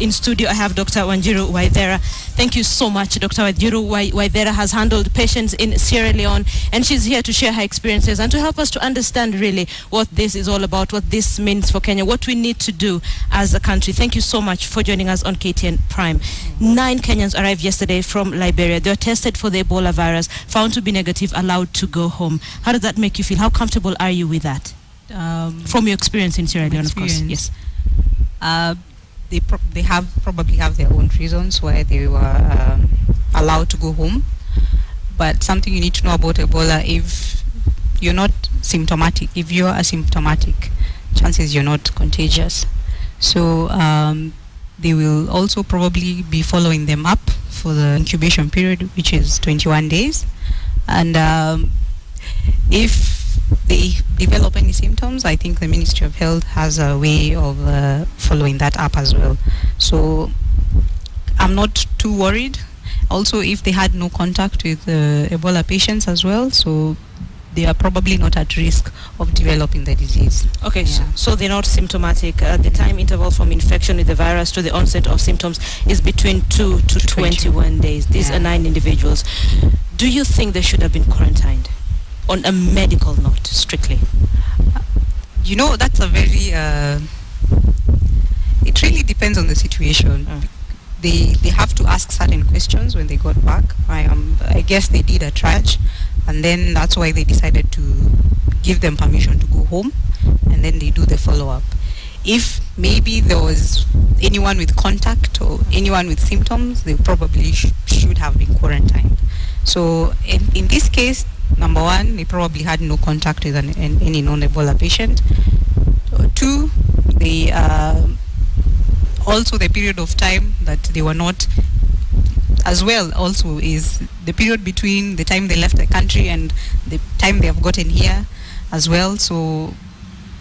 in studio, I have Dr. Wanjiru Waithera. Thank you so much. Dr. Wanjiru Waithera has handled patients in Sierra Leone, and she's here to share her experiences and to help us to understand really what this is all about, what this means for Kenya, what we need to do as a country. Thank you so much for joining us on KTN Prime. 9 Kenyans arrived yesterday from Liberia. They were tested for the Ebola virus, found to be negative, allowed to go home. How does that make you feel? How comfortable are you with that? From your experience in Sierra Leone, of course. Yes. They probably have their own reasons why they were allowed to go home. But something you need to know about Ebola: if you're not symptomatic, if you're asymptomatic, chances you're not contagious. So they will also probably be following them up for the incubation period, which is 21 days. And if they develop any symptoms, I think the Ministry of Health has a way of following that up as well. So I'm not too worried. Also, if they had no contact with Ebola patients as well, so they are probably not at risk of developing the disease. Okay, so they're not symptomatic. The time interval from infection with the virus to the onset of symptoms is between 2 to 21 days. These are 9 individuals. Do you think they should have been quarantined? On a medical note, strictly? You know, that's a very... it really depends on the situation. They have to ask certain questions when they got back. I guess they did a triage, and then that's why they decided to give them permission to go home, and then they do the follow-up. If maybe there was anyone with contact or anyone with symptoms, they probably should have been quarantined. So in this case, number one, they probably had no contact with any non-Ebola patient. 2, they also the period of time that they were not as well also is the period between the time they left the country and the time they have gotten here as well. So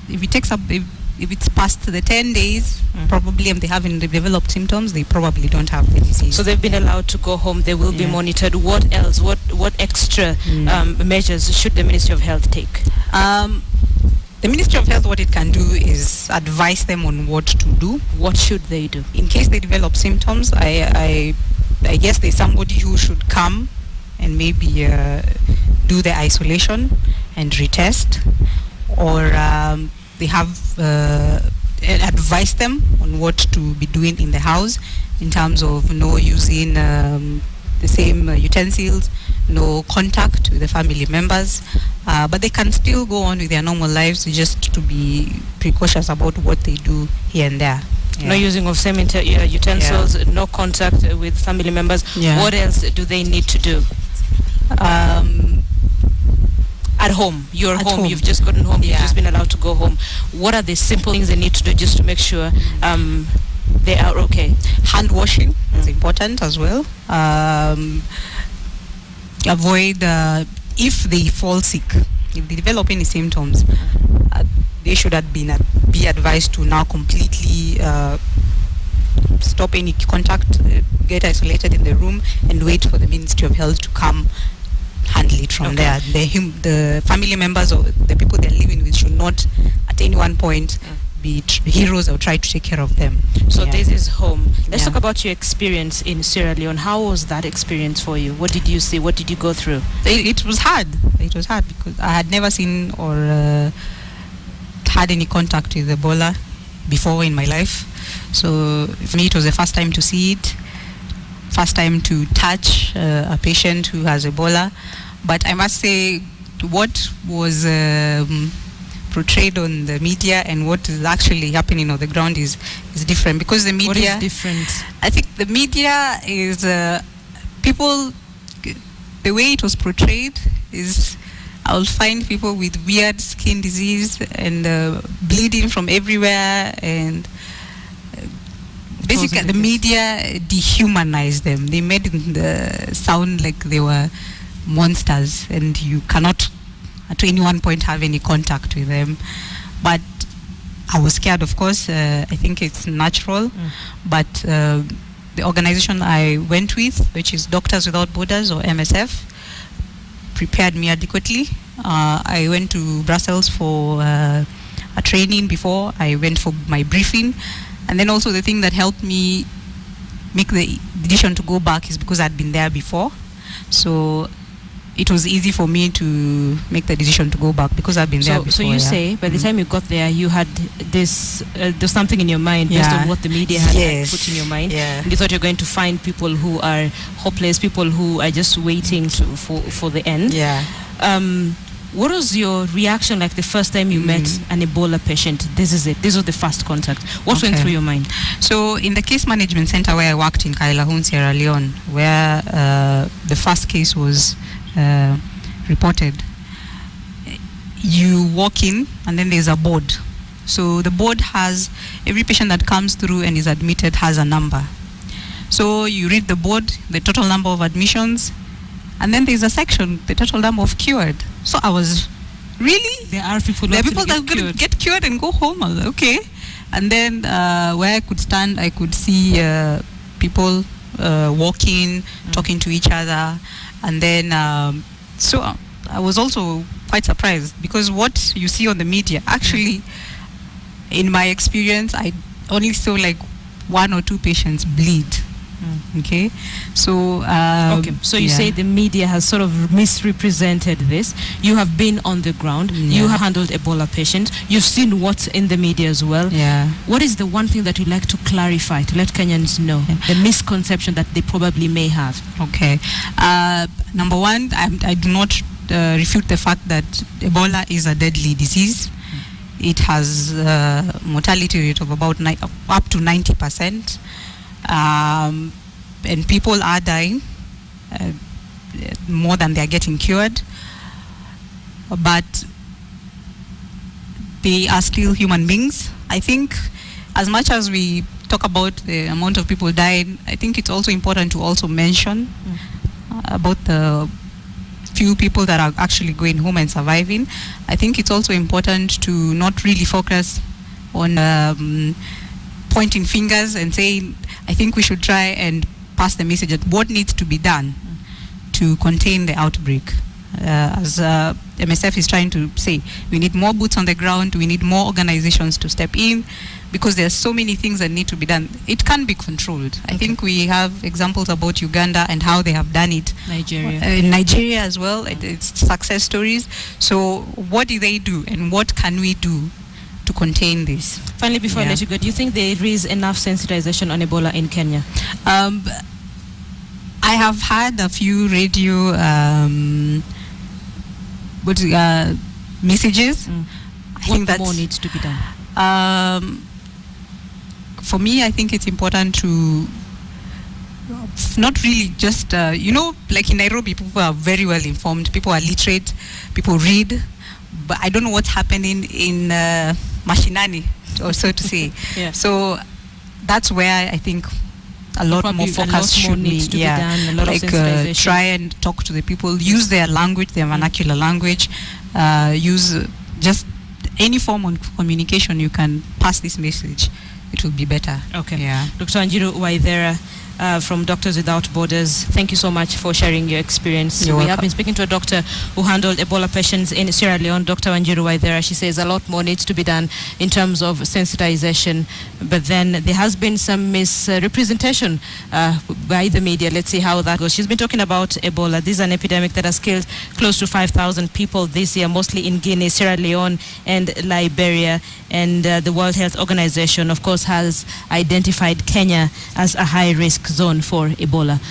if it takes up, if it's past the 10 days, probably, and they haven't developed symptoms, they probably don't have the disease. So they've been allowed to go home. They will be monitored. What else? What extra measures should the Ministry of Health take? The Ministry of Health, what it can do is advise them on what to do. What should they do? In case they develop symptoms, I guess there's somebody who should come and maybe do the isolation and retest, or they have advise them on what to be doing in the house in terms of no using the same utensils, no contact with the family members, but they can still go on with their normal lives, just to be precautious about what they do here and there. No using of same utensils, no contact with family members. What else do they need to do? At home, you're home, you've just gotten home, you've just been allowed to go home. What are the simple things they need to do just to make sure they are okay? Hand washing is important as well. Avoid, if they fall sick, if they develop any symptoms, they should have be advised to now completely stop any contact, get isolated in the room, and wait for the Ministry of Health to come handle it from there. The family members or the people they're living with should not at any one point be heroes or try to take care of them. So this is home. Let's talk about your experience in Sierra Leone. How was that experience for you? What did you see? What did you go through? It was hard. It was hard because I had never seen or had any contact with Ebola before in my life. So for me, it was the first time to see it, first time to touch a patient who has Ebola. But I must say, what was portrayed on the media and what is actually happening on the ground is different, because the media... What is different? I think the media is... people... The way it was portrayed is... I'll find people with weird skin disease and bleeding from everywhere, and basically the media dehumanized them. They made them sound like they were monsters, and you cannot at any one point have any contact with them. But I was scared, of course. I think it's natural. But the organization I went with, which is Doctors Without Borders, or MSF, prepared me adequately. I went to Brussels for a training before I went for my briefing, And then also the thing that helped me make the decision to go back is because I'd been there before. So it was easy for me to make the decision to go back because I've been there before. So you say by the time you got there, you had this, there's something in your mind based on what the media had put in your mind. Yeah. And you thought you're going to find people who are hopeless, people who are just waiting for the end. Yeah. What was your reaction like the first time you met an Ebola patient? This is it. This was the first contact. What went through your mind? So in the case management center where I worked in Kailahun, Sierra Leone, where the first case was reported, you walk in and then there's a board. So the board has, every patient that comes through and is admitted has a number. So you read the board, the total number of admissions, and then there's a section, the total number of cured. So I was, really? There are people that are going to get cured and go home. I was like, okay. And then where I could stand, I could see people walking, talking to each other. And then, so I was also quite surprised because what you see on the media, actually, in my experience, I only saw like 1 or 2 patients bleed. Okay, so so you say the media has sort of misrepresented this. You have been on the ground. You have handled Ebola patients. You've seen what's in the media as well. Yeah. What is the one thing that you'd like to clarify to let Kenyans know the misconception that they probably may have? Okay, number one, I do not refute the fact that Ebola is a deadly disease. It has a mortality rate of about up to 90%. And people are dying more than they are getting cured, but they are still human beings. I think as much as we talk about the amount of people dying, I think it's also important to also mention about the few people that are actually going home and surviving. I think it's also important to not really focus on pointing fingers and saying, I think we should try and pass the message that what needs to be done to contain the outbreak. As MSF is trying to say, we need more boots on the ground, we need more organizations to step in, because there are so many things that need to be done. It can be controlled. I think we have examples about Uganda and how they have done it. Nigeria as well, it's success stories. So what do they do and what can we do to contain this? Finally, before I let you go, do you think there is enough sensitization on Ebola in Kenya? I have had a few radio messages. I think that more needs to be done. For me, I think it's important to not really just, like in Nairobi, people are very well informed, people are literate, people read, but I don't know what's happening in Mashinani, or so to say. So that's where I think a lot more focus should be. Like try and talk to the people, use their language, their vernacular language, use just any form of communication you can pass this message. It will be better. Okay. Yeah. Dr. Wanjiru Waithera from Doctors Without Borders, thank you so much for sharing your experience. You're we welcome. have been speaking to a doctor who handled Ebola patients in Sierra Leone, Dr. Wanjiru Waithera. She says a lot more needs to be done in terms of sensitization, but then there has been some misrepresentation by the media. Let's see how that goes. She's been talking about Ebola. This is an epidemic that has killed close to 5,000 people this year, mostly in Guinea, Sierra Leone, and Liberia. And the World Health Organization, of course, has identified Kenya as a high-risk zone for Ebola.